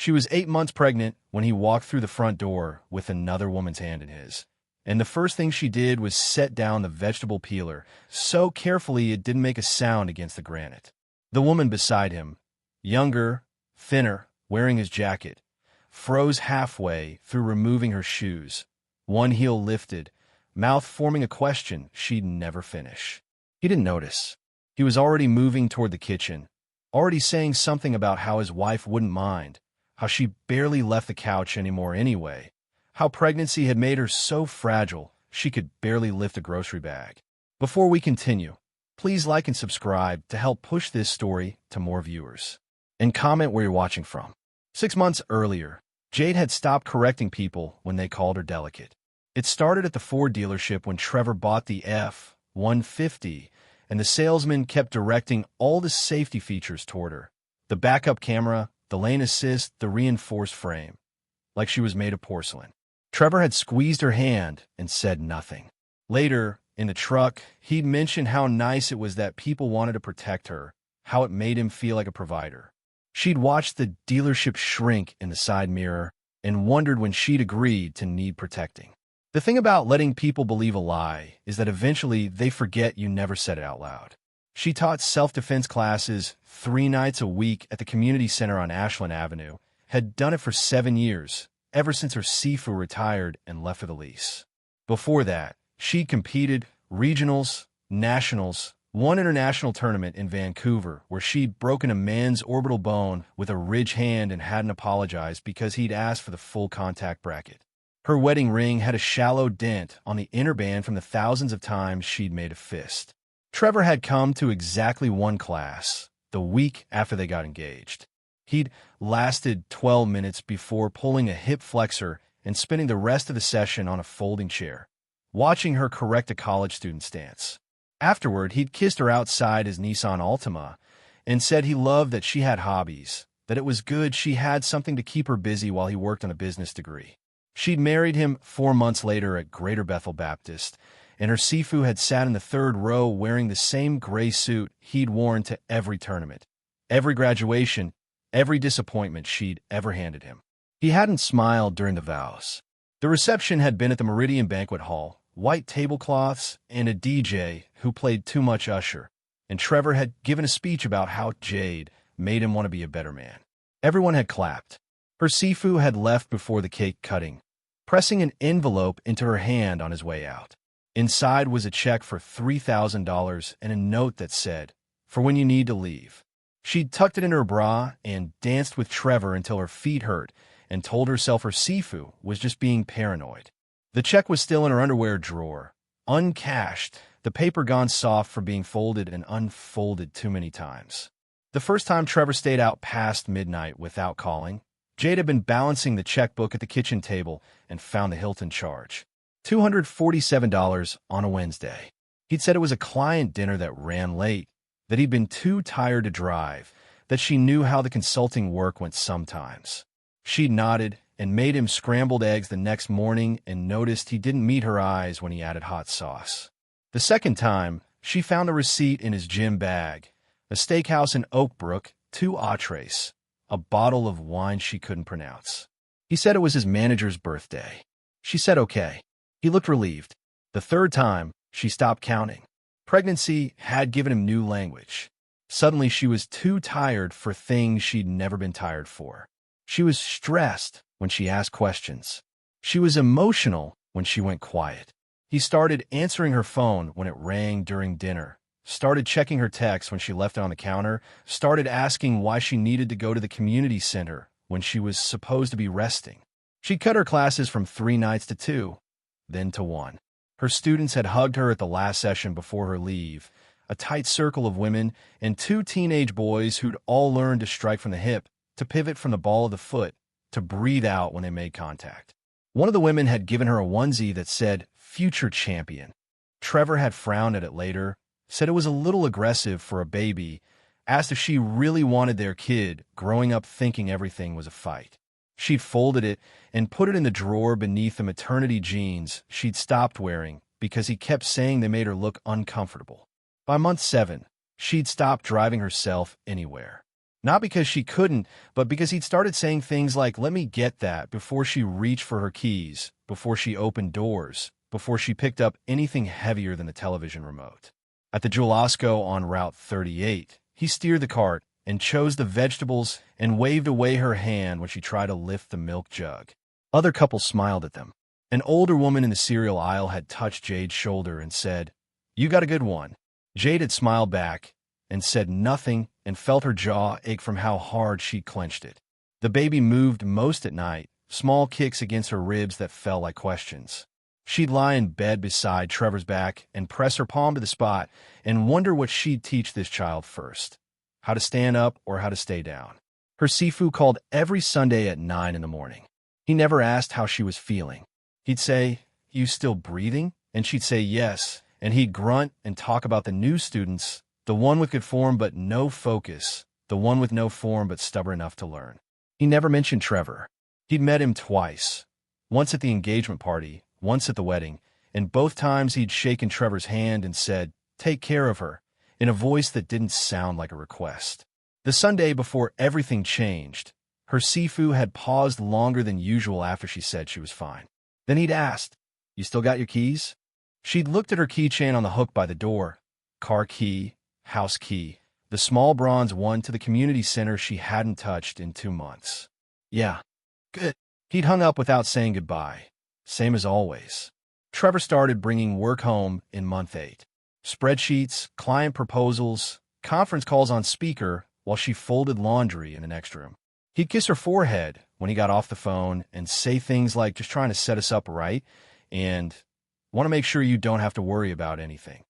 She was 8 months pregnant when he walked through the front door with another woman's hand in his. And the first thing she did was set down the vegetable peeler so carefully it didn't make a sound against the granite. The woman beside him, younger, thinner, wearing his jacket, froze halfway through removing her shoes, one heel lifted, mouth forming a question she'd never finish. He didn't notice. He was already moving toward the kitchen, already saying something about how his wife wouldn't mind, how she barely left the couch anymore anyway, how pregnancy had made her so fragile she could barely lift a grocery bag. Before we continue, please like and subscribe to help push this story to more viewers. And comment where you're watching from. 6 months earlier, Jade had stopped correcting people when they called her delicate. It started at the Ford dealership when Trevor bought the F-150, and the salesman kept directing all the safety features toward her. The backup camera, the lane assist, the reinforced frame. Like she was made of porcelain. Trevor had squeezed her hand and said nothing. Later, in the truck, he'd mentioned how nice it was that people wanted to protect her, how it made him feel like a provider. She'd watched the dealership shrink in the side mirror and wondered when she'd agreed to need protecting. The thing about letting people believe a lie is that eventually they forget you never said it out loud. She taught self-defense classes 3 nights a week at the community center on Ashland Avenue, had done it for 7 years, ever since her Sifu retired and left for the lease. Before that, she'd competed, regionals, nationals, one international tournament in Vancouver where she'd broken a man's orbital bone with a ridge hand and hadn't apologized because he'd asked for the full contact bracket. Her wedding ring had a shallow dent on the inner band from the thousands of times she'd made a fist. Trevor had come to exactly one class, the week after they got engaged. He'd lasted 12 minutes before pulling a hip flexor and spending the rest of the session on a folding chair, watching her correct a college student stance. Afterward, he'd kissed her outside his Nissan Altima and said he loved that she had hobbies, that it was good she had something to keep her busy while he worked on a business degree. She'd married him 4 months later at Greater Bethel Baptist, and her Sifu had sat in the 3rd row wearing the same gray suit he'd worn to every tournament, every graduation, every disappointment she'd ever handed him. He hadn't smiled during the vows. The reception had been at the Meridian Banquet Hall, white tablecloths, and a DJ who played too much Usher, and Trevor had given a speech about how Jade made him want to be a better man. Everyone had clapped. Her Sifu had left before the cake cutting, pressing an envelope into her hand on his way out. Inside was a check for $3,000 and a note that said, "For when you need to leave." She'd tucked it in her bra and danced with Trevor until her feet hurt and told herself her Sifu was just being paranoid. The check was still in her underwear drawer, uncashed, the paper gone soft from being folded and unfolded too many times. The first time Trevor stayed out past midnight without calling, Jade had been balancing the checkbook at the kitchen table and found the Hilton charge. $247 on a Wednesday. He'd said it was a client dinner that ran late, that he'd been too tired to drive, that she knew how the consulting work went sometimes. She'd nodded and made him scrambled eggs the next morning and noticed he didn't meet her eyes when he added hot sauce. The second time, she found a receipt in his gym bag, a steakhouse in Oak Brook, 2 entrees, a bottle of wine she couldn't pronounce. He said it was his manager's birthday. She said okay. He looked relieved. The third time, she stopped counting. Pregnancy had given him new language. Suddenly, she was too tired for things she'd never been tired for. She was stressed when she asked questions. She was emotional when she went quiet. He started answering her phone when it rang during dinner, started checking her texts when she left it on the counter, started asking why she needed to go to the community center when she was supposed to be resting. She cut her classes from 3 nights to 2, then to 1. Her students had hugged her at the last session before her leave, a tight circle of women and 2 teenage boys who'd all learned to strike from the hip, to pivot from the ball of the foot, to breathe out when they made contact. One of the women had given her a onesie that said, "Future Champion." Trevor had frowned at it later, said it was a little aggressive for a baby, asked if she really wanted their kid growing up thinking everything was a fight. She'd folded it and put it in the drawer beneath the maternity jeans she'd stopped wearing because he kept saying they made her look uncomfortable. By month 7, she'd stopped driving herself anywhere. Not because she couldn't, but because he'd started saying things like, "Let me get that," before she reached for her keys, before she opened doors, before she picked up anything heavier than the television remote. At the Julasco on Route 38, he steered the cart and chose the vegetables and waved away her hand when she tried to lift the milk jug. Other couples smiled at them. An older woman in the cereal aisle had touched Jade's shoulder and said, "You got a good one." Jade had smiled back and said nothing and felt her jaw ache from how hard she clenched it. The baby moved most at night, small kicks against her ribs that fell like questions. She'd lie in bed beside Trevor's back and press her palm to the spot and wonder what she'd teach this child first, how to stand up or how to stay down. Her Sifu called every Sunday at 9 in the morning. He never asked how she was feeling. He'd say, "You still breathing?" And she'd say yes, and he'd grunt and talk about the new students, the one with good form but no focus, the one with no form but stubborn enough to learn. He never mentioned Trevor. He'd met him twice, once at the engagement party, once at the wedding, and both times he'd shaken Trevor's hand and said, "Take care of her," in a voice that didn't sound like a request. The Sunday before everything changed, her Sifu had paused longer than usual after she said she was fine. Then he'd asked, "You still got your keys?" She'd looked at her keychain on the hook by the door. Car key, house key, the small bronze one to the community center she hadn't touched in 2 months. "Yeah, good." He'd hung up without saying goodbye. Same as always. Trevor started bringing work home in month 8. Spreadsheets, client proposals, conference calls on speaker while she folded laundry in the next room. He'd kiss her forehead when he got off the phone and say things like, "Just trying to set us up right," and "Want to make sure you don't have to worry about anything."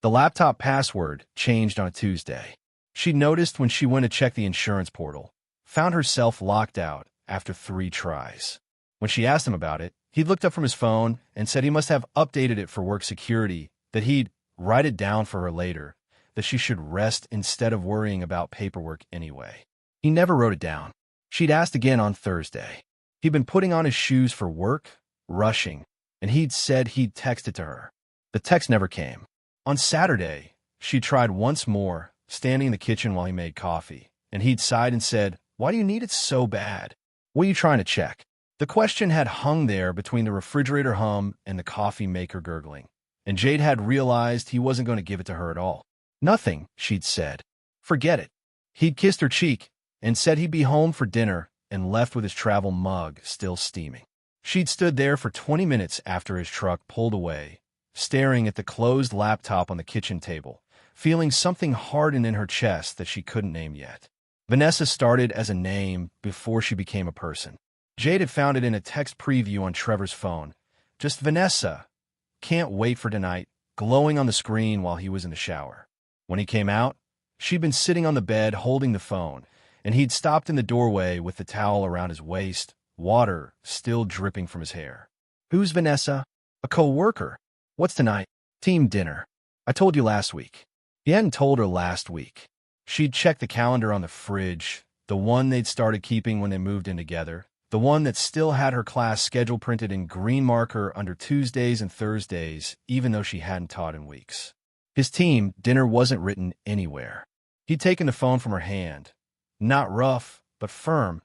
The laptop password changed on a Tuesday. She noticed when she went to check the insurance portal, found herself locked out after 3 tries. When she asked him about it, he looked up from his phone and said he must have updated it for work security, that he'd write it down for her later, that she should rest instead of worrying about paperwork anyway. He never wrote it down. She'd asked again on Thursday. He'd been putting on his shoes for work, rushing, and he'd said he'd text it to her. The text never came. On Saturday, she tried once more, standing in the kitchen while he made coffee, and he'd sighed and said, "Why do you need it so bad? What are you trying to check?" The question had hung there between the refrigerator hum and the coffee maker gurgling, and Jade had realized he wasn't going to give it to her at all. "Nothing," she'd said. "Forget it." He'd kissed her cheek and said he'd be home for dinner and left with his travel mug still steaming. She'd stood there for 20 minutes after his truck pulled away, staring at the closed laptop on the kitchen table, feeling something harden in her chest that she couldn't name yet. Vanessa started as a name before she became a person. Jade had found it in a text preview on Trevor's phone. Just Vanessa. Can't wait for tonight, glowing on the screen while he was in the shower. When he came out, she'd been sitting on the bed holding the phone, and he'd stopped in the doorway with the towel around his waist, water still dripping from his hair. "Who's Vanessa?" "A co-worker." "What's tonight?" "Team dinner. I told you last week." He hadn't told her last week. She'd checked the calendar on the fridge, the one they'd started keeping when they moved in together, the one that still had her class schedule printed in green marker under Tuesdays and Thursdays, even though she hadn't taught in weeks. His team dinner wasn't written anywhere. He'd taken the phone from her hand, not rough, but firm,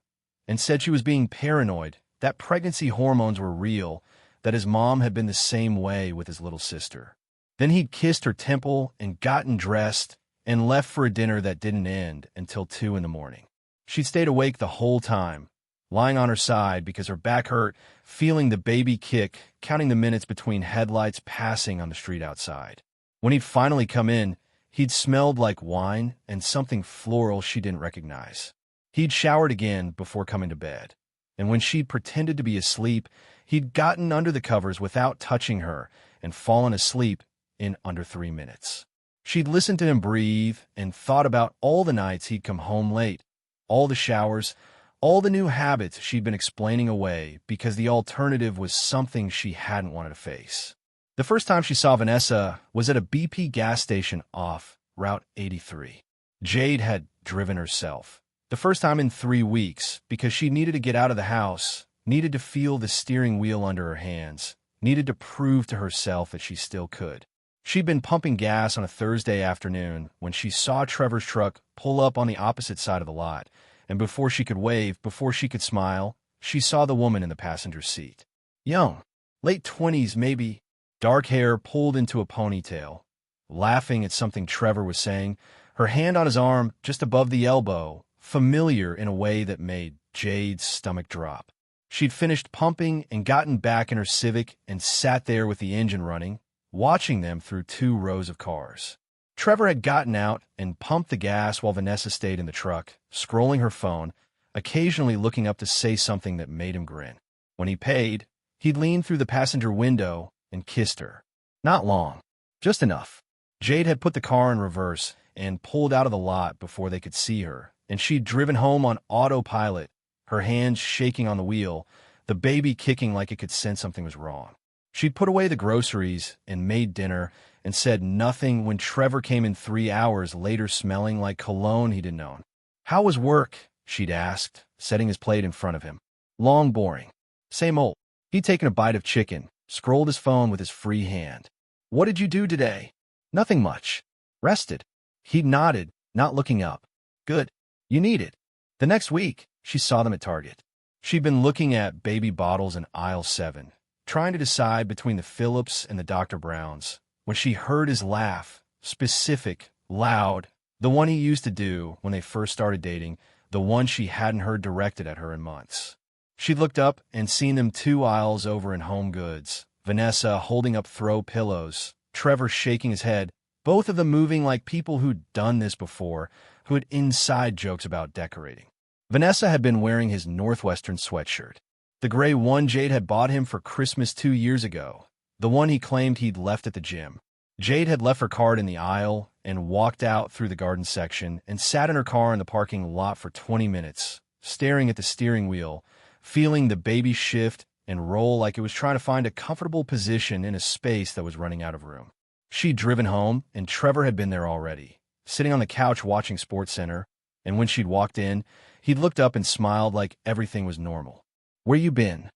and said she was being paranoid, that pregnancy hormones were real, that his mom had been the same way with his little sister. Then he'd kissed her temple and gotten dressed and left for a dinner that didn't end until 2 in the morning. She'd stayed awake the whole time, lying on her side because her back hurt, feeling the baby kick, counting the minutes between headlights passing on the street outside. When he'd finally come in, he'd smelled like wine and something floral she didn't recognize. He'd showered again before coming to bed, and when she'd pretended to be asleep, he'd gotten under the covers without touching her and fallen asleep in under 3 minutes. She'd listened to him breathe and thought about all the nights he'd come home late, all the showers, all the new habits she'd been explaining away because the alternative was something she hadn't wanted to face. The first time she saw Vanessa was at a BP gas station off Route 83. Jade had driven herself. The first time in 3 weeks because she needed to get out of the house, needed to feel the steering wheel under her hands, needed to prove to herself that she still could. She'd been pumping gas on a Thursday afternoon when she saw Trevor's truck pull up on the opposite side of the lot, and before she could wave, before she could smile, she saw the woman in the passenger seat. Young, late 20s maybe, dark hair pulled into a ponytail, laughing at something Trevor was saying, her hand on his arm just above the elbow, familiar in a way that made Jade's stomach drop. She'd finished pumping and gotten back in her Civic and sat there with the engine running, watching them through 2 rows of cars. Trevor had gotten out and pumped the gas while Vanessa stayed in the truck, scrolling her phone, occasionally looking up to say something that made him grin. When he paid, he'd leaned through the passenger window and kissed her. Not long, just enough. Jade had put the car in reverse and pulled out of the lot before they could see her, and she'd driven home on autopilot, her hands shaking on the wheel, the baby kicking like it could sense something was wrong. She'd put away the groceries and made dinner and said nothing when Trevor came in 3 hours later smelling like cologne he'd known. "How was work?" she'd asked, setting his plate in front of him. "Long, boring. Same old." He'd taken a bite of chicken, scrolled his phone with his free hand. "What did you do today?" "Nothing much. Rested." He nodded, not looking up. "Good. You need it." The next week, she saw them at Target. She'd been looking at baby bottles in aisle 7, trying to decide between the Phillips and the Dr. Browns, when she heard his laugh, specific, loud, the one he used to do when they first started dating, the one she hadn't heard directed at her in months. She'd looked up and seen them 2 aisles over in home goods, Vanessa holding up throw pillows, Trevor shaking his head, both of them moving like people who'd done this before, who had inside jokes about decorating. Vanessa had been wearing his Northwestern sweatshirt, the gray one Jade had bought him for Christmas 2 years ago, the one he claimed he'd left at the gym. Jade had left her card in the aisle and walked out through the garden section and sat in her car in the parking lot for 20 minutes, staring at the steering wheel, feeling the baby shift and roll like it was trying to find a comfortable position in a space that was running out of room. She'd driven home, and Trevor had been there already, sitting on the couch watching SportsCenter, and when she'd walked in, he'd looked up and smiled like everything was normal. "Where you been?"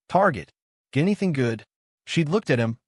"Target. Get anything good?" She'd looked at him,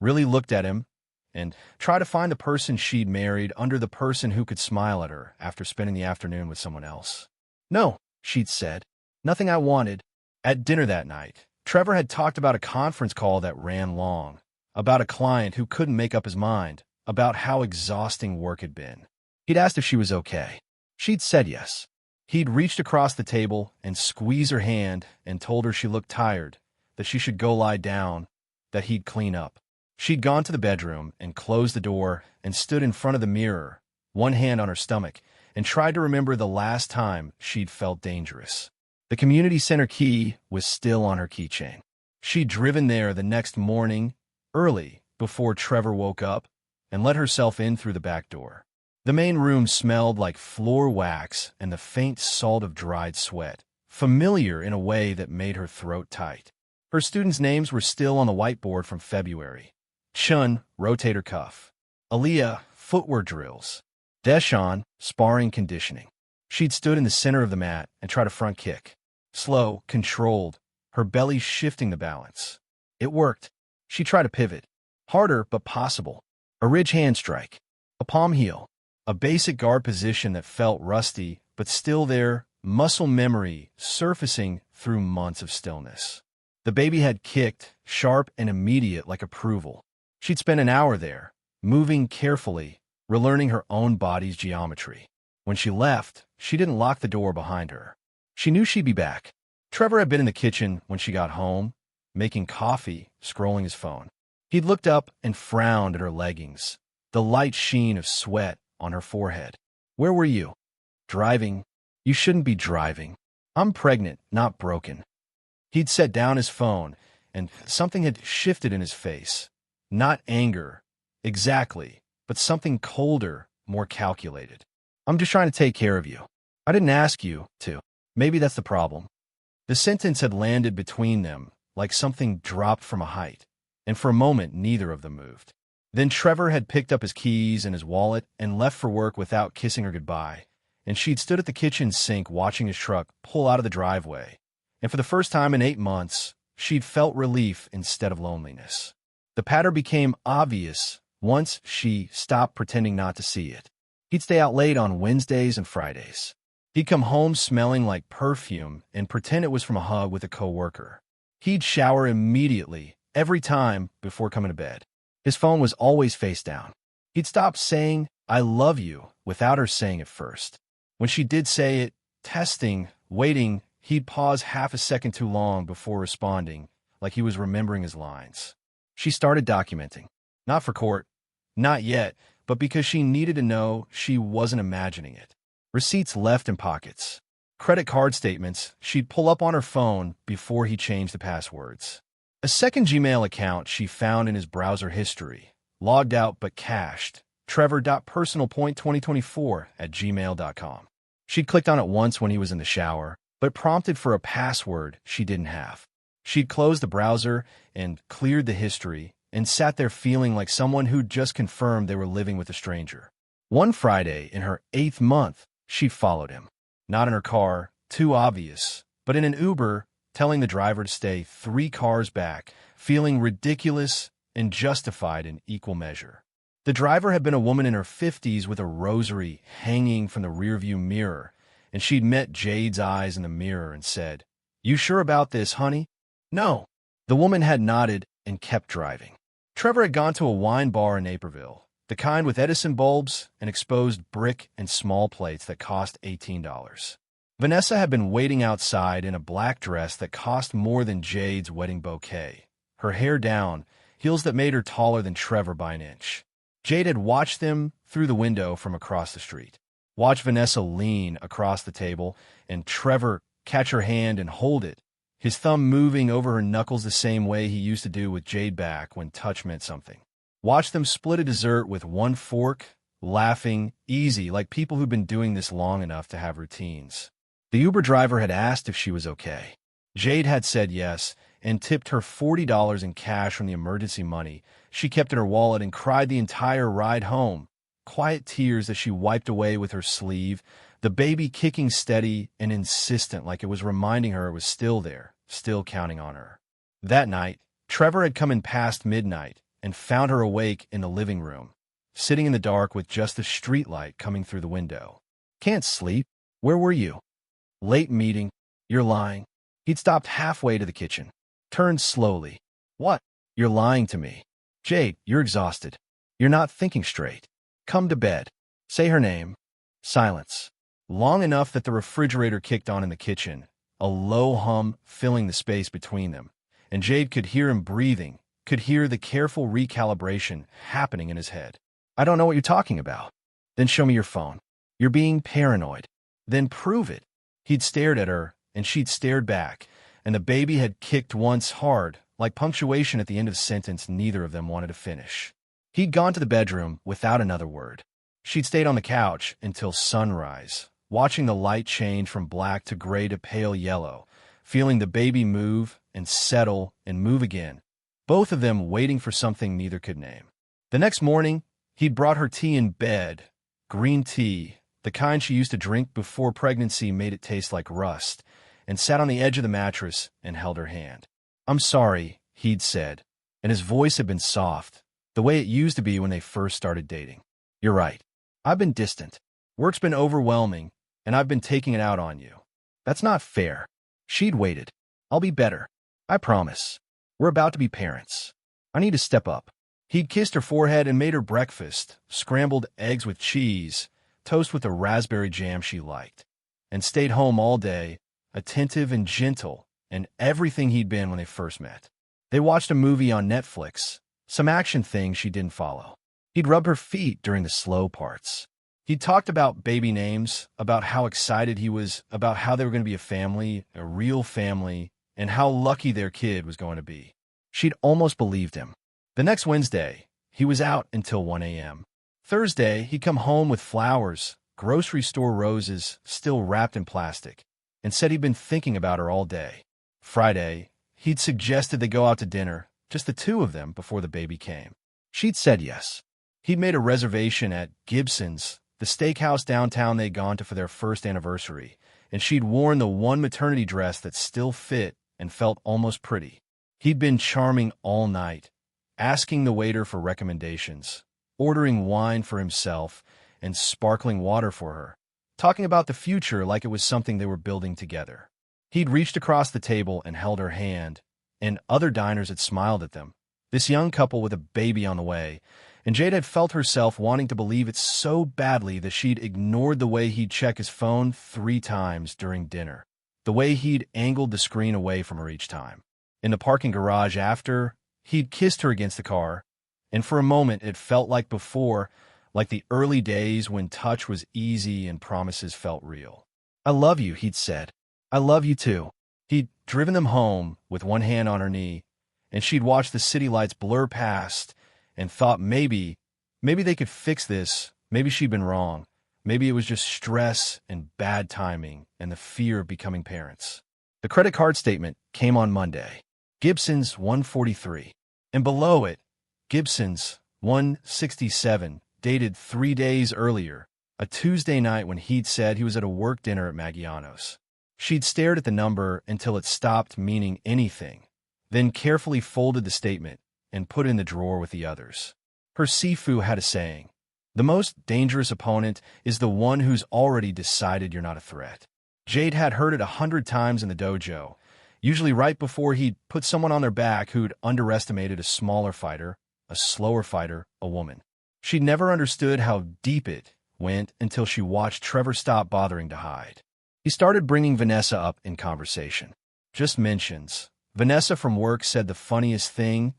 really looked at him, and tried to find the person she'd married under the person who could smile at her after spending the afternoon with someone else. "No," she'd said. "Nothing I wanted." At dinner that night, Trevor had talked about a conference call that ran long, about a client who couldn't make up his mind, about how exhausting work had been. He'd asked if she was okay. She'd said yes. He'd reached across the table and squeezed her hand and told her she looked tired, that she should go lie down, that he'd clean up. She'd gone to the bedroom and closed the door and stood in front of the mirror, one hand on her stomach, and tried to remember the last time she'd felt dangerous. The community center key was still on her keychain. She'd driven there the next morning, early, before Trevor woke up, and let herself in through the back door. The main room smelled like floor wax and the faint salt of dried sweat, familiar in a way that made her throat tight. Her students' names were still on the whiteboard from February. Chun, rotator cuff. Aaliyah, footwear drills. Deshawn, sparring conditioning. She'd stood in the center of the mat and tried a front kick. Slow, controlled, her belly shifting the balance. It worked. She tried a pivot. Harder, but possible. A ridge hand strike. A palm heel. A basic guard position that felt rusty, but still there, muscle memory surfacing through months of stillness. The baby had kicked, sharp and immediate like approval. She'd spent an hour there, moving carefully, relearning her own body's geometry. When she left, she didn't lock the door behind her. She knew she'd be back. Trevor had been in the kitchen when she got home, making coffee, scrolling his phone. He'd looked up and frowned at her leggings, the light sheen of sweat on her forehead. "Where were you?" "Driving." "You shouldn't be driving. I'm pregnant, not broken." He'd set down his phone, and something had shifted in his face. Not anger, exactly, but something colder, more calculated. "I'm just trying to take care of you. I didn't ask you to. Maybe that's the problem." The sentence had landed between them, like something dropped from a height, and for a moment neither of them moved. Then Trevor had picked up his keys and his wallet and left for work without kissing her goodbye, and she'd stood at the kitchen sink watching his truck pull out of the driveway, and for the first time in 8 months, she'd felt relief instead of loneliness. The pattern became obvious Once, she stopped pretending not to see it. He'd stay out late on Wednesdays and Fridays. He'd come home smelling like perfume and pretend it was from a hug with a coworker. He'd shower immediately, every time, before coming to bed. His phone was always face down. He'd stop saying, "I love you," without her saying it first. When she did say it, testing, waiting, he'd pause half a second too long before responding, like he was remembering his lines. She started documenting. Not for court, not yet, but because she needed to know she wasn't imagining it. Receipts left in pockets. Credit card statements she'd pull up on her phone before he changed the passwords. A second Gmail account she found in his browser history, logged out but cached, trevor.personalpoint2024@gmail.com. She'd clicked on it once when he was in the shower, but prompted for a password she didn't have. She'd closed the browser and cleared the history and sat there feeling like someone who'd just confirmed they were living with a stranger. One Friday, in her 8th month, she followed him. Not in her car, too obvious, but in an Uber, telling the driver to stay 3 cars back, feeling ridiculous and justified in equal measure. The driver had been a woman in her 50s with a rosary hanging from the rearview mirror, and she'd met Jade's eyes in the mirror and said, "You sure about this, honey?" "No." The woman had nodded and kept driving. Trevor had gone to a wine bar in Naperville, the kind with Edison bulbs and exposed brick and small plates that cost $18. Vanessa had been waiting outside in a black dress that cost more than Jade's wedding bouquet, her hair down, heels that made her taller than Trevor by an inch. Jade had watched them through the window from across the street, watched Vanessa lean across the table and Trevor catch her hand and hold it, his thumb moving over her knuckles the same way he used to do with Jade back when touch meant something. Watch them split a dessert with one fork, laughing, easy, like people who'd been doing this long enough to have routines. The Uber driver had asked if she was okay. Jade had said yes and tipped her $40 in cash from the emergency money she kept in her wallet and cried the entire ride home, quiet tears as she wiped away with her sleeve, the baby kicking steady and insistent like it was reminding her it was still there, still counting on her. That night, Trevor had come in past midnight and found her awake in the living room, sitting in the dark with just the streetlight coming through the window. "Can't sleep? Where were you?" "Late meeting." "You're lying." He'd stopped halfway to the kitchen, turned slowly. "What?" "You're lying to me." "Jade, you're exhausted. You're not thinking straight. Come to bed." "Say her name." Silence. Long enough that the refrigerator kicked on in the kitchen, a low hum filling the space between them, and Jade could hear him breathing, could hear the careful recalibration happening in his head. "I don't know what you're talking about." "Then show me your phone. You're being paranoid." "Then prove it." He'd stared at her, and she'd stared back, and the baby had kicked once hard, like punctuation at the end of a sentence neither of them wanted to finish. He'd gone to the bedroom without another word. She'd stayed on the couch until sunrise, watching the light change from black to gray to pale yellow, feeling the baby move and settle and move again, both of them waiting for something neither could name. The next morning, he'd brought her tea in bed, green tea, the kind she used to drink before pregnancy made it taste like rust, and sat on the edge of the mattress and held her hand. "I'm sorry," he'd said, and his voice had been soft, the way it used to be when they first started dating. "You're right. I've been distant. Work's been overwhelming, and I've been taking it out on you. That's not fair." She'd waited. "I'll be better. I promise. We're about to be parents. I need to step up." He'd kissed her forehead and made her breakfast, scrambled eggs with cheese, toast with the raspberry jam she liked, and stayed home all day, attentive and gentle, and everything he'd been when they first met. They watched a movie on Netflix, some action thing she didn't follow. He'd rub her feet during the slow parts. He'd talked about baby names, about how excited he was, about how they were going to be a family, a real family, and how lucky their kid was going to be. She'd almost believed him. The next Wednesday, he was out until 1 a.m. Thursday, he'd come home with flowers, grocery store roses still wrapped in plastic, and said he'd been thinking about her all day. Friday, he'd suggested they go out to dinner, just the two of them, before the baby came. She'd said yes. He'd made a reservation at Gibson's, the steakhouse downtown they'd gone to for their first anniversary, and she'd worn the one maternity dress that still fit and felt almost pretty. He'd been charming all night, asking the waiter for recommendations, ordering wine for himself and sparkling water for her, talking about the future like it was something they were building together. He'd reached across the table and held her hand, and other diners had smiled at them, this young couple with a baby on the way, and Jade had felt herself wanting to believe it so badly that she'd ignored the way he'd check his phone 3 times during dinner, the way he'd angled the screen away from her each time. In the parking garage after, he'd kissed her against the car, and for a moment it felt like before, like the early days when touch was easy and promises felt real. "I love you," he'd said. "I love you too." He'd driven them home with one hand on her knee, and she'd watched the city lights blur past and thought maybe they could fix this, maybe she'd been wrong, maybe it was just stress and bad timing and the fear of becoming parents. The credit card statement came on Monday. Gibson's 143, and below it, Gibson's 167, dated 3 days earlier, a Tuesday night when he'd said he was at a work dinner at Maggiano's. She'd stared at the number until it stopped meaning anything, then carefully folded the statement and put it in the drawer with the others. Her Sifu had a saying, "The most dangerous opponent is the one who's already decided you're not a threat." Jade had heard it 100 times in the dojo, usually right before he'd put someone on their back who'd underestimated a smaller fighter, a slower fighter, a woman. She'd never understood how deep it went until she watched Trevor stop bothering to hide. He started bringing Vanessa up in conversation. Just mentions. Vanessa from work said the funniest thing,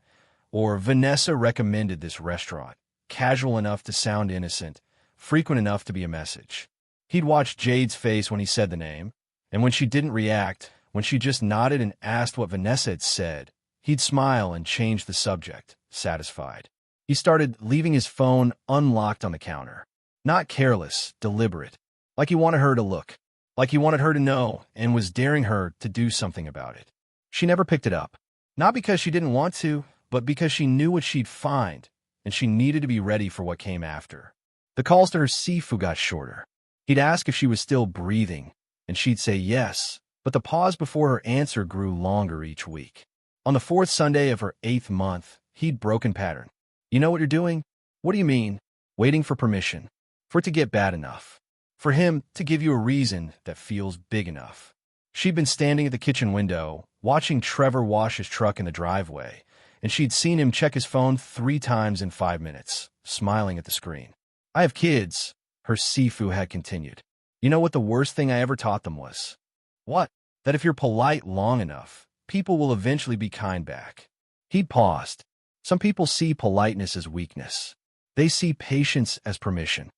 or Vanessa recommended this restaurant, casual enough to sound innocent, frequent enough to be a message. He'd watch Jade's face when he said the name, and when she didn't react, when she just nodded and asked what Vanessa had said, he'd smile and change the subject, satisfied. He started leaving his phone unlocked on the counter. Not careless, deliberate, like he wanted her to look, like he wanted her to know and was daring her to do something about it. She never picked it up, not because she didn't want to, but because she knew what she'd find, and she needed to be ready for what came after. The calls to her Sifu got shorter. He'd ask if she was still breathing, and she'd say yes, but the pause before her answer grew longer each week. On the 4th Sunday of her 8th month, he'd broken pattern. "You know what you're doing?" "What do you mean?" "Waiting for permission. For it to get bad enough. For him to give you a reason that feels big enough." She'd been standing at the kitchen window, watching Trevor wash his truck in the driveway, and she'd seen him check his phone 3 times in 5 minutes, smiling at the screen. "I have kids," her Sifu had continued. "You know what the worst thing I ever taught them was?" "What?" "That if you're polite long enough, people will eventually be kind back." He'd paused. Some people see politeness as weakness. They see patience as permission.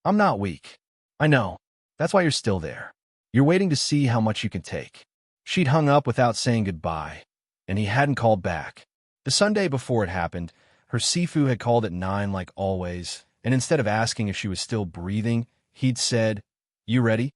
"I'm not weak. I know. That's why you're still there. You're waiting to see how much you can take." She'd hung up without saying goodbye, and he hadn't called back. The Sunday before it happened, her Sifu had called at 9 like always, and instead of asking if she was still breathing, he'd said, "You ready?"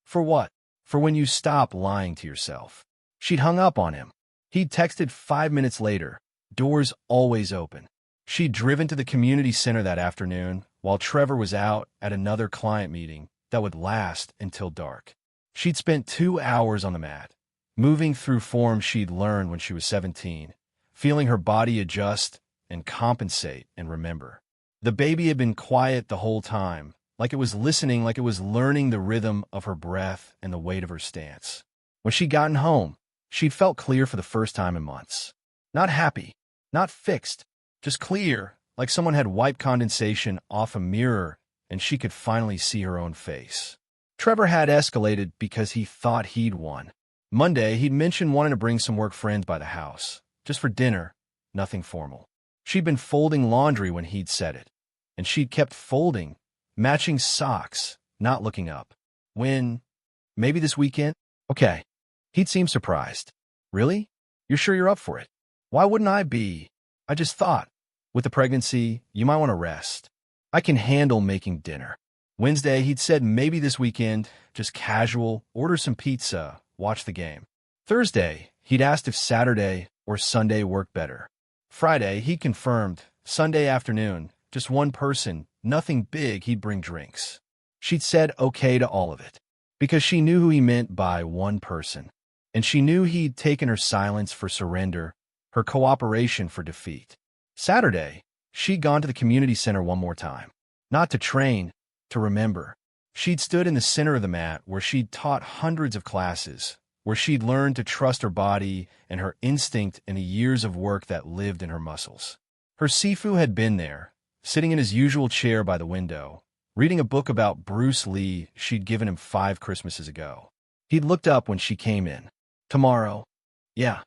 "For what?" "For when you stop lying to yourself." She'd hung up on him. He'd texted 5 minutes later, doors always open. She'd driven to the community center that afternoon, while Trevor was out at another client meeting that would last until dark. She'd spent 2 hours on the mat, moving through forms she'd learned when she was 17, feeling her body adjust and compensate and remember. The baby had been quiet the whole time, like it was listening, like it was learning the rhythm of her breath and the weight of her stance. When she'd gotten home, she'd felt clear for the first time in months. Not happy, not fixed, just clear, like someone had wiped condensation off a mirror and she could finally see her own face. Trevor had escalated because he thought he'd won. Monday, he'd mentioned wanting to bring some work friends by the house, just for dinner, nothing formal. She'd been folding laundry when he'd said it, and she'd kept folding, matching socks, not looking up. When? Maybe this weekend? Okay. He'd seemed surprised. Really? You're sure you're up for it? Why wouldn't I be? I just thought, with the pregnancy, you might want to rest. I can handle making dinner. Wednesday, he'd said maybe this weekend, just casual, order some pizza, watch the game. Thursday, he'd asked if Saturday or Sunday worked better. Friday, he confirmed, Sunday afternoon, just one person, nothing big, he'd bring drinks. She'd said okay to all of it, because she knew who he meant by one person, and she knew he'd taken her silence for surrender, her cooperation for defeat. Saturday, She'd gone to the community center one more time. Not to train, to remember. She'd stood in the center of the mat where she'd taught hundreds of classes, where she'd learned to trust her body and her instinct in the years of work that lived in her muscles. Her Sifu had been there, sitting in his usual chair by the window, reading a book about Bruce Lee she'd given him 5 Christmases ago. He'd looked up when she came in. Tomorrow? Yeah.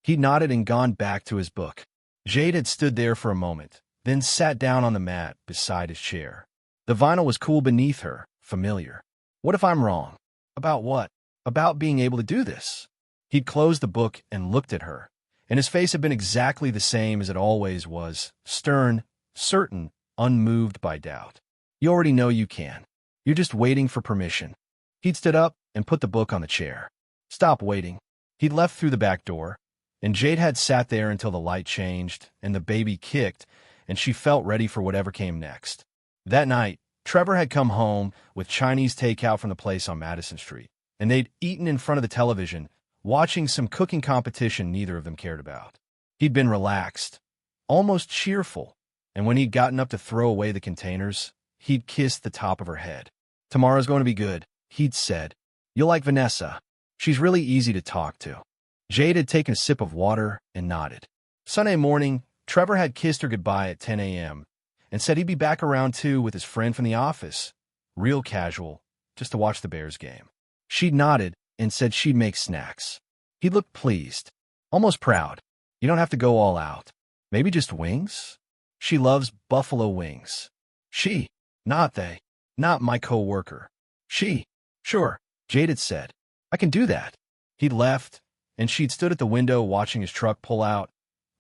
He'd nodded and gone back to his book. Jade had stood there for a moment, then sat down on the mat beside his chair. The vinyl was cool beneath her, familiar. What if I'm wrong? About what? About being able to do this. He'd closed the book and looked at her, and his face had been exactly the same as it always was, stern, certain, unmoved by doubt. You already know you can. You're just waiting for permission. He'd stood up and put the book on the chair. Stop waiting. He'd left through the back door, and Jade had sat there until the light changed and the baby kicked, and she felt ready for whatever came next. That night, Trevor had come home with Chinese takeout from the place on Madison Street, and they'd eaten in front of the television, watching some cooking competition neither of them cared about. He'd been relaxed, almost cheerful, and when he'd gotten up to throw away the containers, he'd kissed the top of her head. Tomorrow's going to be good, he'd said. You'll like Vanessa. She's really easy to talk to. Jade had taken a sip of water and nodded. Sunday morning, Trevor had kissed her goodbye at 10 a.m. and said he'd be back around 2 with his friend from the office. Real casual, just to watch the Bears game. She'd nodded and said she'd make snacks. He looked pleased, almost proud. You don't have to go all out. Maybe just wings? She loves buffalo wings. She, not they, not my co-worker. She, sure, Jade had said. I can do that. He'd left, and she'd stood at the window watching his truck pull out,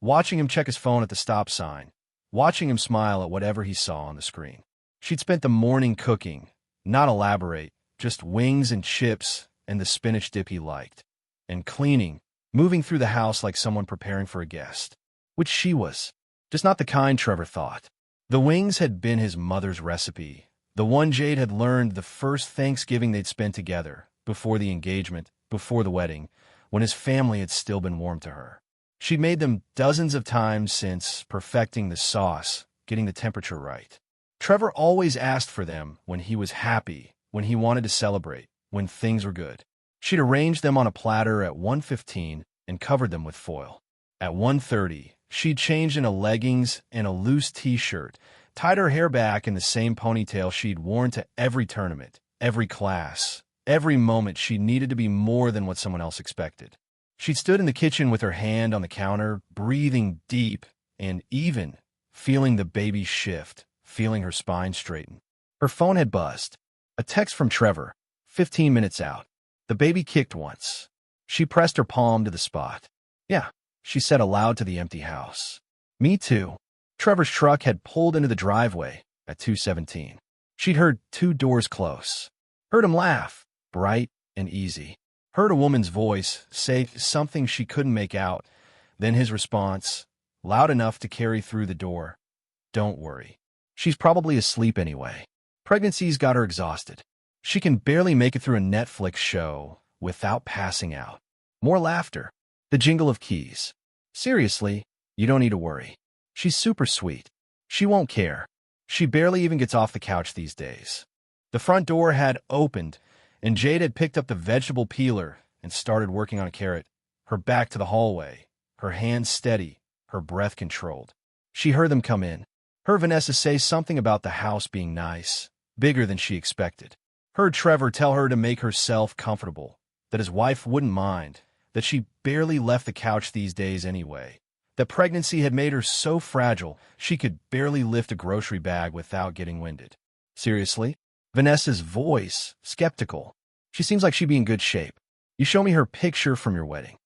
watching him check his phone at the stop sign, watching him smile at whatever he saw on the screen. She'd spent the morning cooking, not elaborate, just wings and chips and the spinach dip he liked, and cleaning, moving through the house like someone preparing for a guest. Which she was, just not the kind Trevor thought. The wings had been his mother's recipe, the one Jade had learned the first Thanksgiving they'd spent together, before the engagement, before the wedding, when his family had still been warm to her. She'd made them dozens of times since, perfecting the sauce, getting the temperature right. Trevor always asked for them when he was happy, when he wanted to celebrate, when things were good. She'd arranged them on a platter at 1:15 and covered them with foil. At 1:30, she'd changed into leggings and a loose t-shirt, tied her hair back in the same ponytail she'd worn to every tournament, every class, every moment she needed to be more than what someone else expected. She'd stood in the kitchen with her hand on the counter, breathing deep and even, feeling the baby shift, feeling her spine straighten. Her phone had buzzed. A text from Trevor, 15 minutes out. The baby kicked once. She pressed her palm to the spot. Yeah, she said aloud to the empty house. Me too. Trevor's truck had pulled into the driveway at 2:17. She'd heard 2 doors close. Heard him laugh, bright and easy. Heard a woman's voice say something she couldn't make out, then his response, loud enough to carry through the door. Don't worry. She's probably asleep anyway. Pregnancy's got her exhausted. She can barely make it through a Netflix show without passing out. More laughter. The jingle of keys. Seriously, you don't need to worry. She's super sweet. She won't care. She barely even gets off the couch these days. The front door had opened, and Jade had picked up the vegetable peeler and started working on a carrot, her back to the hallway, her hands steady, her breath controlled. She heard them come in. Heard Vanessa say something about the house being nice, bigger than she expected. Heard Trevor tell her to make herself comfortable, that his wife wouldn't mind, that she barely left the couch these days anyway, that pregnancy had made her so fragile she could barely lift a grocery bag without getting winded. Seriously? Vanessa's voice, skeptical. She seems like she'd be in good shape. You show me her picture from your wedding.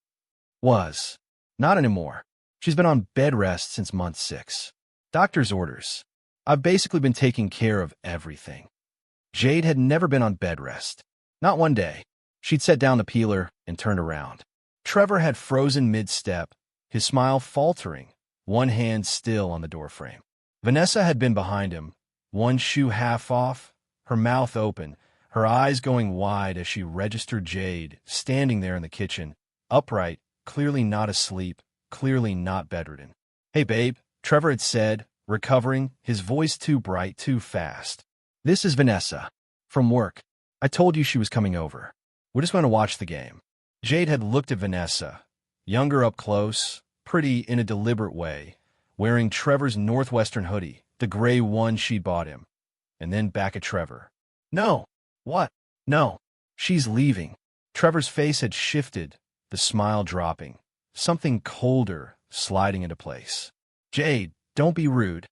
Was. Not anymore. She's been on bed rest since month 6. Doctor's orders. I've basically been taking care of everything. Jade had never been on bed rest. Not one day. She'd set down the peeler and turned around. Trevor had frozen mid-step, his smile faltering, one hand still on the doorframe. Vanessa had been behind him, one shoe half off, her mouth open, her eyes going wide as she registered Jade, standing there in the kitchen, upright, clearly not asleep, clearly not bedridden. Hey, babe, Trevor had said, recovering, his voice too bright, too fast. "This is Vanessa. From work. I told you she was coming over. We're just going to watch the game." Jade had looked at Vanessa, younger up close, pretty in a deliberate way, wearing Trevor's Northwestern hoodie, the gray one she'd bought him, and then back at Trevor. "No." "What?" "No. She's leaving." Trevor's face had shifted, the smile dropping, something colder sliding into place. "Jade, don't be rude.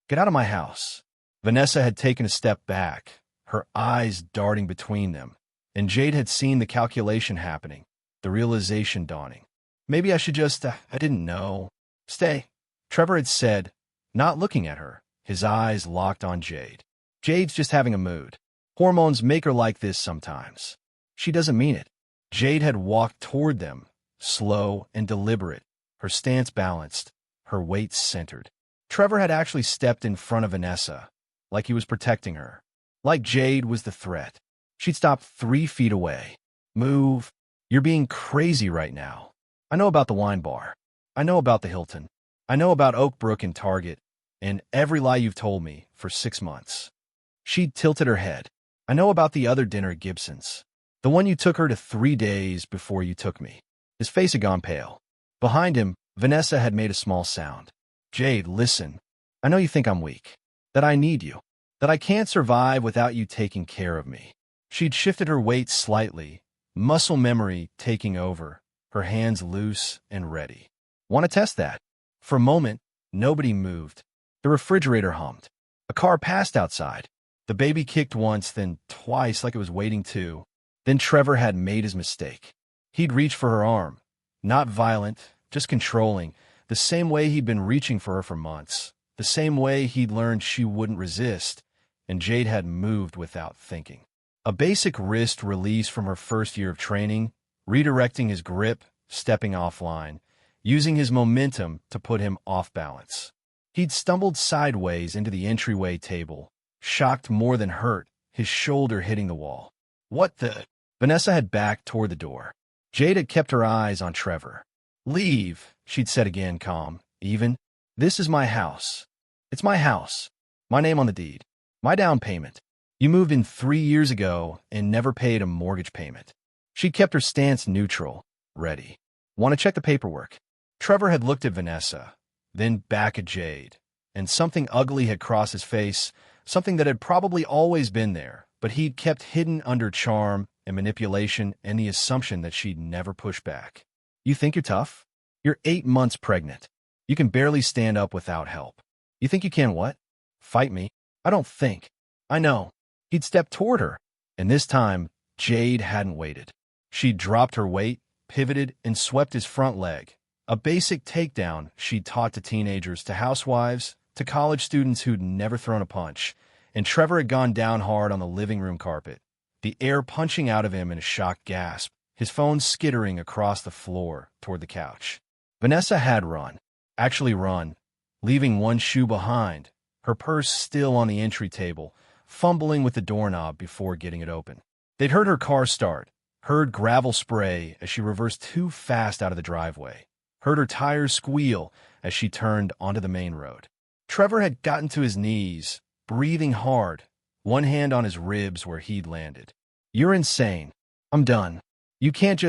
Get out of my house." Vanessa had taken a step back, her eyes darting between them, and Jade had seen the calculation happening, the realization dawning. "Maybe I should just, I didn't know." "Stay," Trevor had said, not looking at her, his eyes locked on Jade. "Jade's just having a mood. Hormones make her like this sometimes. She doesn't mean it." Jade had walked toward them, slow and deliberate, her stance balanced, her weight centered. Trevor had actually stepped in front of Vanessa, like he was protecting her, like Jade was the threat. She'd stopped 3 feet away. "Move. You're being crazy right now. I know about the wine bar. I know about the Hilton. I know about Oak Brook and Target, and every lie you've told me for 6 months." She'd tilted her head. "I know about the other dinner at Gibson's. The one you took her to 3 days before you took me." His face had gone pale. Behind him, Vanessa had made a small sound. "Jade, listen. I know you think I'm weak, that I need you, that I can't survive without you taking care of me." She'd shifted her weight slightly, muscle memory taking over, her hands loose and ready. "Want to test that?" For a moment, nobody moved. The refrigerator hummed. A car passed outside. The baby kicked once, then twice like it was waiting too. Then Trevor had made his mistake. He'd reached for her arm. Not violent, just controlling, the same way he'd been reaching for her for months, the same way he'd learned she wouldn't resist, and Jade had moved without thinking. A basic wrist release from her first year of training, redirecting his grip, stepping offline, using his momentum to put him off balance. He'd stumbled sideways into the entryway table, shocked more than hurt, his shoulder hitting the wall. "What the?" Vanessa had backed toward the door. Jade had kept her eyes on Trevor. "Leave," she'd said again, calm, even. "This is my house. It's my house. My name on the deed. My down payment. You moved in 3 years ago and never paid a mortgage payment." She'd kept her stance neutral, ready. "Want to check the paperwork?" Trevor had looked at Vanessa, then back at Jade, and something ugly had crossed his face, something that had probably always been there, but he'd kept hidden under charm and manipulation and the assumption that she'd never push back. "You think you're tough? You're 8 months pregnant. You can barely stand up without help. You think you can what? Fight me? I don't think. I know." He'd stepped toward her, and this time, Jade hadn't waited. She'd dropped her weight, pivoted, and swept his front leg. A basic takedown she'd taught to teenagers, to housewives, to college students who'd never thrown a punch, and Trevor had gone down hard on the living room carpet, the air punching out of him in a shocked gasp, his phone skittering across the floor toward the couch. Vanessa had run, actually run, leaving one shoe behind, her purse still on the entry table, fumbling with the doorknob before getting it open. They'd heard her car start, heard gravel spray as she reversed too fast out of the driveway, heard her tires squeal as she turned onto the main road. Trevor had gotten to his knees, breathing hard, one hand on his ribs where he'd landed. "You're insane. I'm done. You can't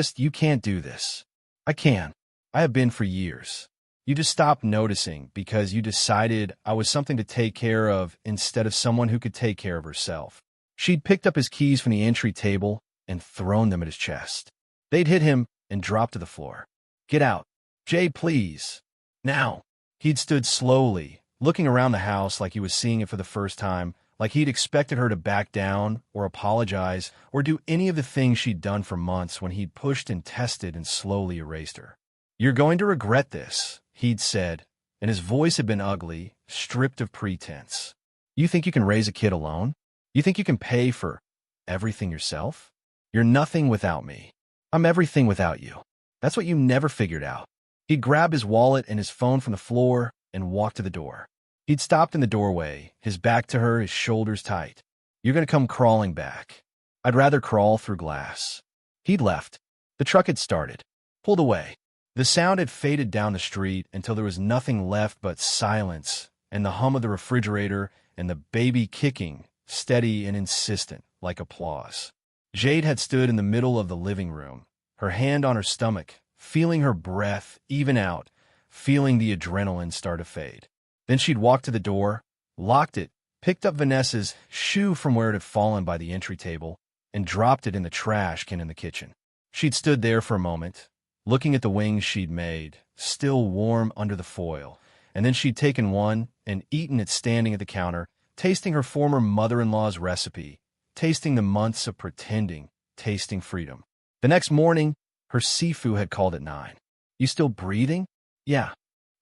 do this." "I can. I have been for years. You just stopped noticing because you decided I was something to take care of instead of someone who could take care of herself." She'd picked up his keys from the entry table and thrown them at his chest. They'd hit him and dropped to the floor. "Get out. Jade, please. Now." He'd stood slowly, looking around the house like he was seeing it for the first time, like he'd expected her to back down or apologize or do any of the things she'd done for months when he'd pushed and tested and slowly erased her. "You're going to regret this," he'd said, and his voice had been ugly, stripped of pretense. "You think you can raise a kid alone? You think you can pay for everything yourself? You're nothing without me. I'm everything without you. That's what you never figured out." He'd grabbed his wallet and his phone from the floor and walked to the door. He'd stopped in the doorway, his back to her, his shoulders tight. "You're going to come crawling back. I'd rather crawl through glass." He'd left. The truck had started, pulled away. The sound had faded down the street until there was nothing left but silence and the hum of the refrigerator, and the baby kicking, steady and insistent, like applause. Jade had stood in the middle of the living room, her hand on her stomach, feeling her breath even out, feeling the adrenaline start to fade. Then she'd walked to the door, locked it, picked up Vanessa's shoe from where it had fallen by the entry table, and dropped it in the trash can in the kitchen. She'd stood there for a moment, looking at the wings she'd made, still warm under the foil, and then she'd taken one and eaten it standing at the counter, tasting her former mother-in-law's recipe, tasting the months of pretending, tasting freedom. The next morning, her Sifu had called at 9. "You still breathing?" "Yeah."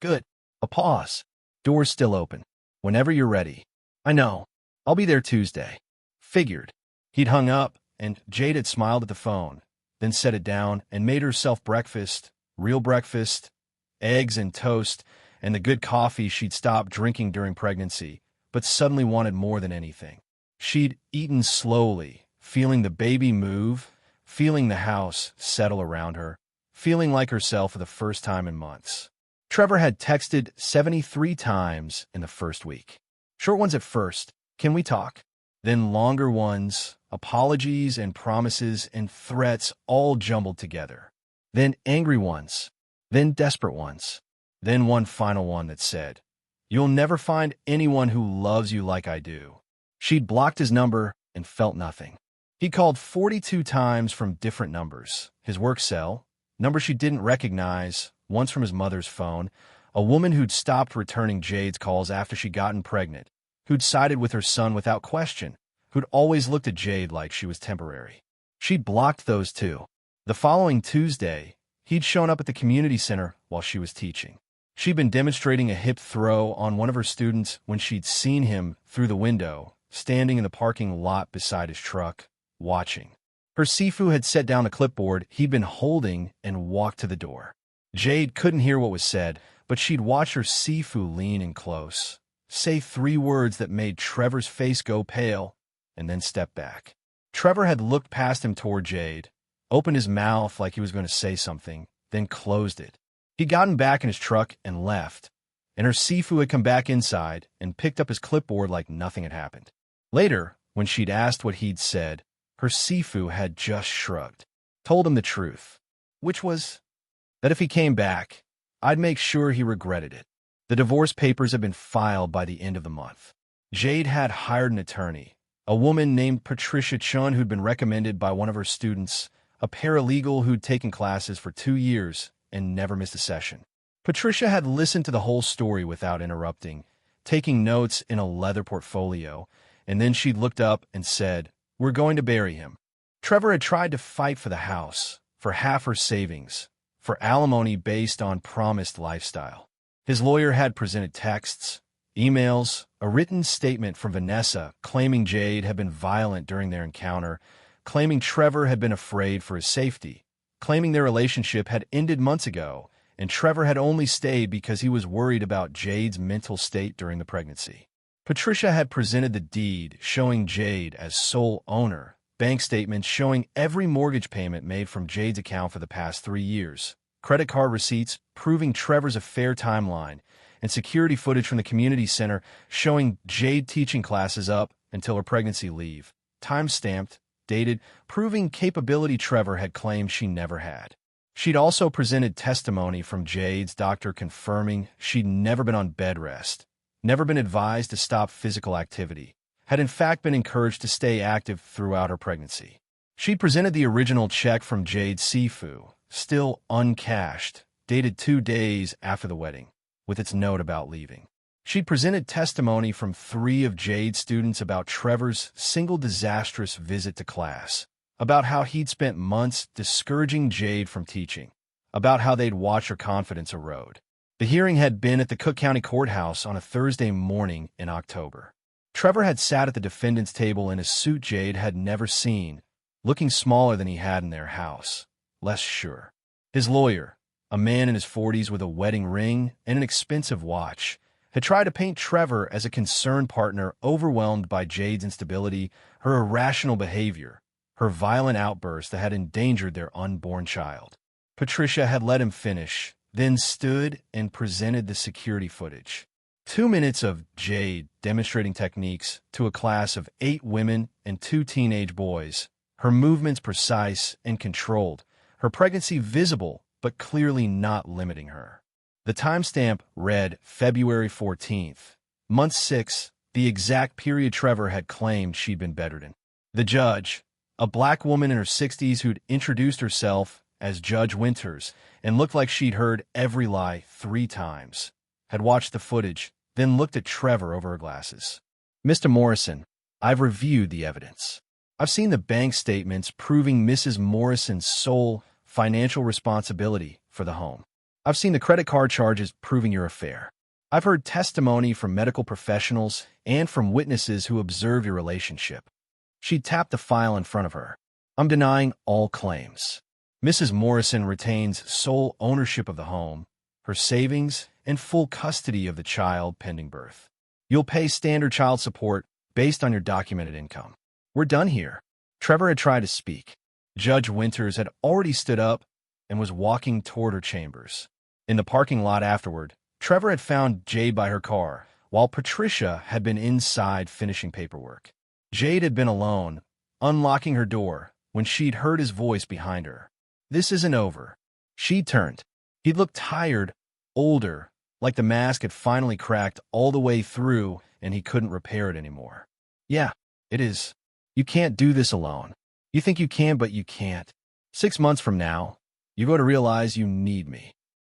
"Good." A pause. "Door's still open. Whenever you're ready." "I know. I'll be there Tuesday." "Figured." He'd hung up, and Jade had smiled at the phone, then set it down and made herself breakfast, real breakfast, eggs and toast, and the good coffee she'd stopped drinking during pregnancy, but suddenly wanted more than anything. She'd eaten slowly, feeling the baby move, feeling the house settle around her, feeling like herself for the first time in months. Trevor had texted 73 times in the first week. Short ones at first, "Can we talk?" Then longer ones, apologies and promises and threats all jumbled together. Then angry ones. Then desperate ones. Then one final one that said, "You'll never find anyone who loves you like I do." She'd blocked his number and felt nothing. He called 42 times from different numbers. His work cell, number she didn't recognize, once from his mother's phone, a woman who'd stopped returning Jade's calls after she'd gotten pregnant, who'd sided with her son without question, who'd always looked at Jade like she was temporary. She'd blocked those too. The following Tuesday, he'd shown up at the community center while she was teaching. She'd been demonstrating a hip throw on one of her students when she'd seen him through the window, standing in the parking lot beside his truck, watching. Her Sifu had set down the clipboard he'd been holding and walked to the door. Jade couldn't hear what was said, but she'd watch her Sifu lean in close, say 3 words that made Trevor's face go pale, and then step back. Trevor had looked past him toward Jade, opened his mouth like he was going to say something, then closed it. He'd gotten back in his truck and left, and her Sifu had come back inside and picked up his clipboard like nothing had happened. Later, when she'd asked what he'd said, her Sifu had just shrugged, told him the truth, which was that if he came back, I'd make sure he regretted it. The divorce papers had been filed by the end of the month. Jade had hired an attorney, a woman named Patricia Chun who'd been recommended by one of her students, a paralegal who'd taken classes for 2 years and never missed a session. Patricia had listened to the whole story without interrupting, taking notes in a leather portfolio, and then she'd looked up and said, "We're going to bury him." Trevor had tried to fight for the house, for half her savings, for alimony based on promised lifestyle. His lawyer had presented texts, emails, a written statement from Vanessa claiming Jade had been violent during their encounter, claiming Trevor had been afraid for his safety, claiming their relationship had ended months ago, and Trevor had only stayed because he was worried about Jade's mental state during the pregnancy. Patricia had presented the deed showing Jade as sole owner, bank statements showing every mortgage payment made from Jade's account for the past 3 years, credit card receipts proving Trevor's affair timeline, and security footage from the community center showing Jade teaching classes up until her pregnancy leave, time-stamped, dated, proving capability Trevor had claimed she never had. She'd also presented testimony from Jade's doctor confirming she'd never been on bed rest, never been advised to stop physical activity, had in fact been encouraged to stay active throughout her pregnancy. She'd presented the original check from Jade's Sifu, still uncashed, dated 2 days after the wedding, with its note about leaving. She'd presented testimony from 3 of Jade's students about Trevor's single disastrous visit to class, about how he'd spent months discouraging Jade from teaching, about how they'd watched her confidence erode. The hearing had been at the Cook County Courthouse on a Thursday morning in October. Trevor had sat at the defendant's table in a suit Jade had never seen, looking smaller than he had in their house, less sure. His lawyer, a man in his 40s with a wedding ring and an expensive watch, had tried to paint Trevor as a concerned partner overwhelmed by Jade's instability, her irrational behavior, her violent outbursts that had endangered their unborn child. Patricia had let him finish, then stood and presented the security footage. 2 minutes of Jade demonstrating techniques to a class of 8 women and 2 teenage boys, her movements precise and controlled, her pregnancy visible but clearly not limiting her. The timestamp read February 14th, month 6, the exact period Trevor had claimed she'd been bedridden. The judge, a black woman in her 60s who'd introduced herself as Judge Winters and looked like she'd heard every lie 3 times, had watched the footage, then looked at Trevor over her glasses. "Mr. Morrison, I've reviewed the evidence. I've seen the bank statements proving Mrs. Morrison's sole financial responsibility for the home. I've seen the credit card charges proving your affair. I've heard testimony from medical professionals and from witnesses who observed your relationship." She tapped the file in front of her. "I'm denying all claims. Mrs. Morrison retains sole ownership of the home, her savings, and full custody of the child pending birth. You'll pay standard child support based on your documented income. We're done here." Trevor had tried to speak. Judge Winters had already stood up and was walking toward her chambers. In the parking lot afterward, Trevor had found Jade by her car, while Patricia had been inside finishing paperwork. Jade had been alone, unlocking her door, when she'd heard his voice behind her. "This isn't over." She turned. He looked tired, older, like the mask had finally cracked all the way through and he couldn't repair it anymore. "Yeah, it is. You can't do this alone. You think you can, but you can't. 6 months from now, you're going to realize you need me.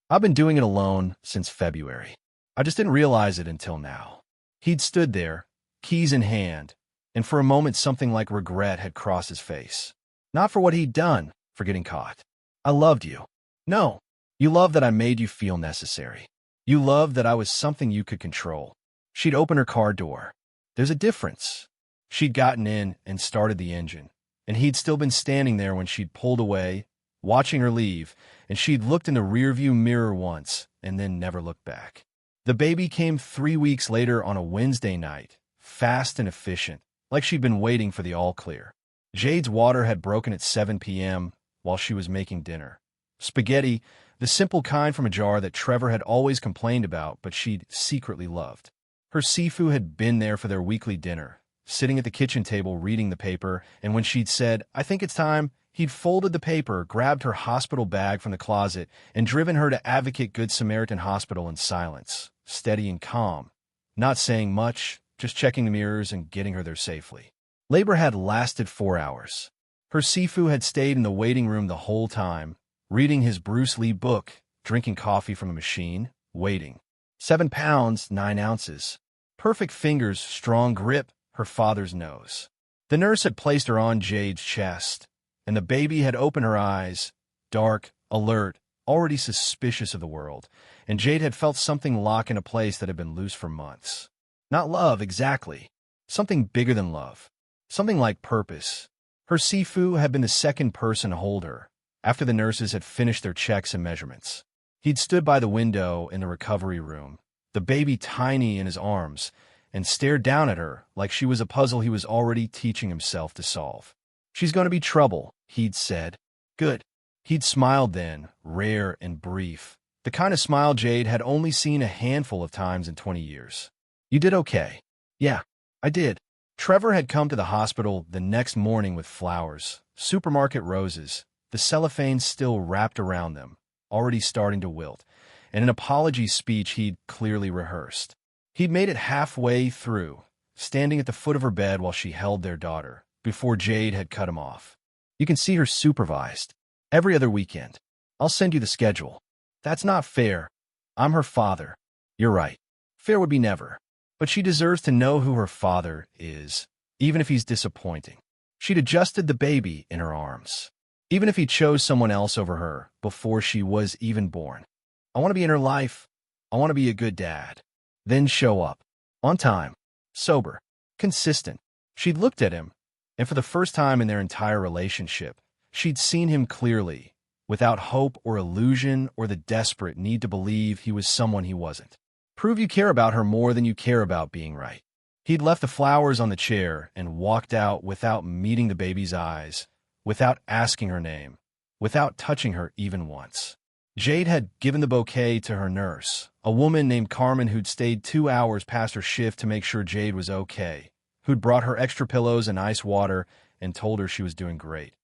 I've been doing it alone since February. I just didn't realize it until now." He'd stood there, keys in hand, and for a moment something like regret had crossed his face. Not for what he'd done, for getting caught. "I loved you." "No, you loved that I made you feel necessary. You loved that I was something you could control." She'd opened her car door. "There's a difference." She'd gotten in and started the engine, and he'd still been standing there when she'd pulled away, watching her leave, and she'd looked in the rearview mirror once and then never looked back. The baby came 3 weeks later on a Wednesday night, fast and efficient, like she'd been waiting for the all-clear. Jade's water had broken at 7 p.m. while she was making dinner. Spaghetti, the simple kind from a jar that Trevor had always complained about but she'd secretly loved. Her Sifu had been there for their weekly dinner, sitting at the kitchen table reading the paper, and when she'd said, "I think it's time," he'd folded the paper, grabbed her hospital bag from the closet, and driven her to Advocate Good Samaritan Hospital in silence, steady and calm, not saying much, just checking the mirrors and getting her there safely. Labor had lasted 4 hours. Her Sifu had stayed in the waiting room the whole time, reading his Bruce Lee book, drinking coffee from a machine, waiting. 7 pounds, 9 ounces. Perfect fingers, strong grip, her father's nose. The nurse had placed her on Jade's chest, and the baby had opened her eyes, dark, alert, already suspicious of the world, and Jade had felt something lock in a place that had been loose for months. Not love, exactly. Something bigger than love. Something like purpose. Her Sifu had been the second person to hold her, after the nurses had finished their checks and measurements. He'd stood by the window in the recovery room, the baby tiny in his arms, and stared down at her like she was a puzzle he was already teaching himself to solve. "She's going to be trouble," he'd said. "Good." He'd smiled then, rare and brief, the kind of smile Jade had only seen a handful of times in 20 years. "You did okay." "Yeah, I did." Trevor had come to the hospital the next morning with flowers, supermarket roses, the cellophane still wrapped around them, already starting to wilt, and an apology speech he'd clearly rehearsed. He'd made it halfway through, standing at the foot of her bed while she held their daughter, before Jade had cut him off. "You can see her supervised. Every other weekend. I'll send you the schedule." "That's not fair. I'm her father." "You're right. Fair would be never. But she deserves to know who her father is, even if he's disappointing." She'd adjusted the baby in her arms. Even if he chose someone else over her before she was even born. "I want to be in her life. I want to be a good dad." Then show up. On time. Sober. Consistent. She'd looked at him, and for the first time in their entire relationship, she'd seen him clearly, without hope or illusion or the desperate need to believe he was someone he wasn't. Prove you care about her more than you care about being right. He'd left the flowers on the chair and walked out without meeting the baby's eyes, without asking her name, without touching her even once. Jade had given the bouquet to her nurse, a woman named Carmen who'd stayed 2 hours past her shift to make sure Jade was okay, who'd brought her extra pillows and ice water and told her she was doing great.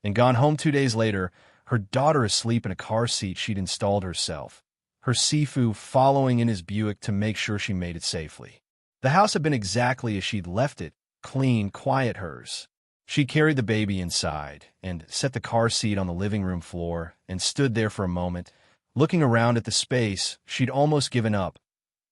And gone home 2 days later, her daughter asleep in a car seat she'd installed herself, her Sifu following in his Buick to make sure she made it safely. The house had been exactly as she'd left it, clean, quiet hers. She carried the baby inside and set the car seat on the living room floor and stood there for a moment, looking around at the space she'd almost given up,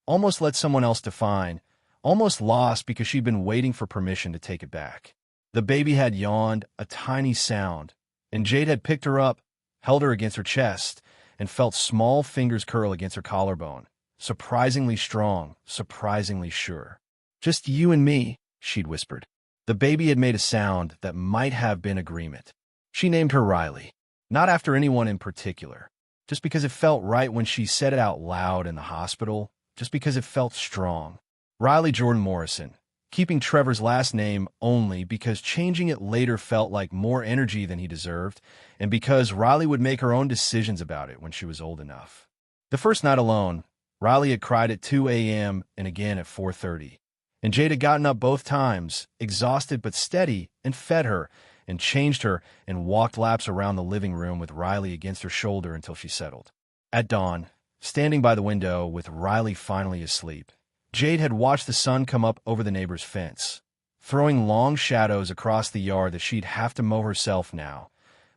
almost let someone else define, almost lost because she'd been waiting for permission to take it back. The baby had yawned, a tiny sound, and Jade had picked her up, held her against her chest, and felt small fingers curl against her collarbone. Surprisingly strong, surprisingly sure. "Just you and me," she'd whispered. The baby had made a sound that might have been agreement. She named her Riley, not after anyone in particular, just because it felt right when she said it out loud in the hospital, just because it felt strong. Riley Jordan Morrison, keeping Trevor's last name only because changing it later felt like more energy than he deserved, and because Riley would make her own decisions about it when she was old enough. The first night alone, Riley had cried at 2 a.m. and again at 4:30. And Jade had gotten up both times, exhausted but steady, and fed her, and changed her, and walked laps around the living room with Riley against her shoulder until she settled. At dawn, standing by the window with Riley finally asleep, Jade had watched the sun come up over the neighbor's fence, throwing long shadows across the yard that she'd have to mow herself now,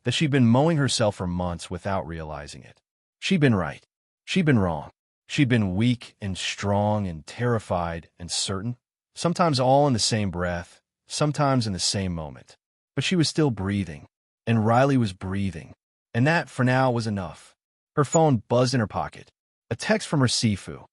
that she'd been mowing herself for months without realizing it. She'd been right. She'd been wrong. She'd been weak and strong and terrified and certain. Sometimes all in the same breath, sometimes in the same moment. But she was still breathing, and Riley was breathing, and that, for now, was enough. Her phone buzzed in her pocket. A text from her Sifu.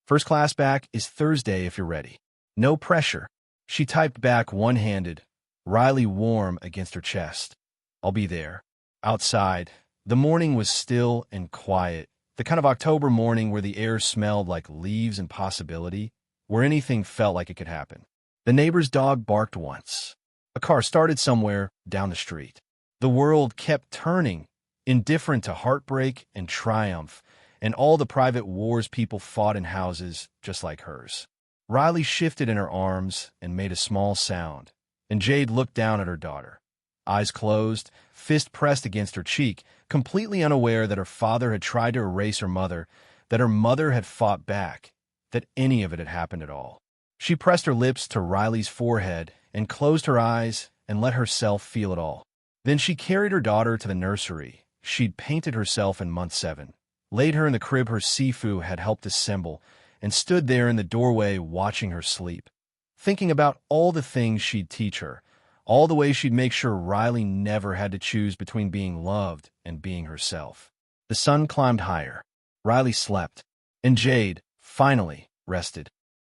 "First class back is Thursday if you're ready. No pressure." She typed back one-handed, Riley warm against her chest. "I'll be there." Outside, the morning was still and quiet, the kind of October morning where the air smelled like leaves and possibility, where anything felt like it could happen. The neighbor's dog barked once. A car started somewhere down the street. The world kept turning, indifferent to heartbreak and triumph, and all the private wars people fought in houses just like hers. Riley shifted in her arms and made a small sound, and Jade looked down at her daughter. Eyes closed, fist pressed against her cheek, completely unaware that her father had tried to erase her mother, that her mother had fought back, that any of it had happened at all. She pressed her lips to Riley's forehead and closed her eyes and let herself feel it all. Then she carried her daughter to the nursery she'd painted herself in month 7, laid her in the crib her Sifu had helped assemble, and stood there in the doorway watching her sleep, thinking about all the things she'd teach her, all the ways she'd make sure Riley never had to choose between being loved and being herself. The sun climbed higher. Riley slept, and Jade, finally, rested.